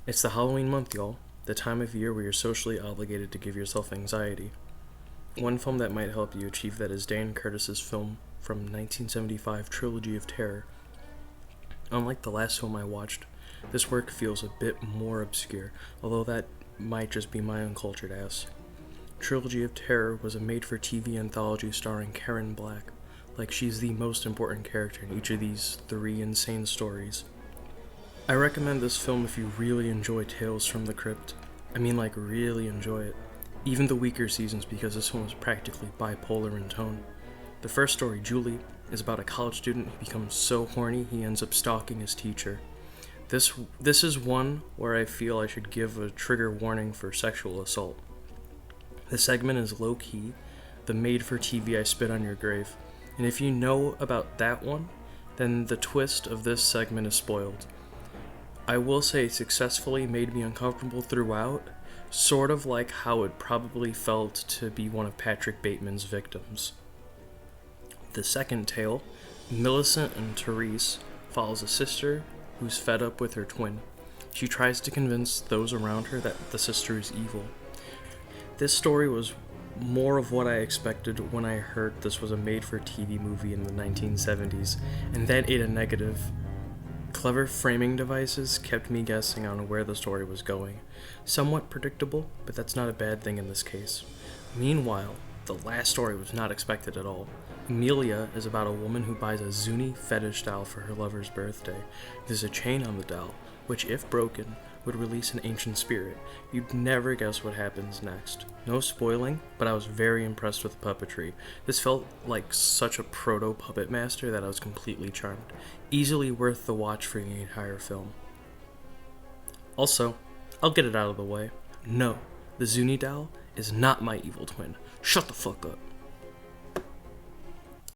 It's the Halloween month, y'all. The time of year where you're socially obligated to give yourself anxiety. One film that might help you achieve that is Dan Curtis's film from 1975, Trilogy of Terror. Unlike the last film I watched, this work feels a bit more obscure, although that might just be my uncultured ass. Trilogy of Terror was a made-for-TV anthology starring Karen Black, like she's the most important character in each of these three insane stories. I recommend this film if you really enjoy Tales from the Crypt. I mean, like, really enjoy it. Even the weaker seasons, because this one is practically bipolar in tone. The first story, Julie, is about a college student who becomes so horny he ends up stalking his teacher. This is one where I feel I should give a trigger warning for sexual assault. The segment is low-key, the made-for-TV I spit on your grave, and if you know about that one, then the twist of this segment is spoiled. I will say it successfully made me uncomfortable throughout, sort of like how it probably felt to be one of Patrick Bateman's victims. The second tale, Millicent and Therese, follows a sister who's fed up with her twin. She tries to convince those around her that the sister is evil. This story was more of what I expected when I heard this was a made-for-TV movie in the 1970s, and that ate a negative. Clever framing devices kept me guessing on where the story was going. Somewhat predictable, but that's not a bad thing in this case. Meanwhile, the last story was not expected at all. Amelia is about a woman who buys a Zuni fetish doll for her lover's birthday. There's a chain on the doll, which, if broken, would release an ancient spirit. You'd never guess what happens next. No spoiling, but I was very impressed with the puppetry. This felt like such a proto-puppet master that I was completely charmed. Easily worth the watch for the entire film. Also, I'll get it out of the way. No, the Zuni doll is not my evil twin. Shut the fuck up.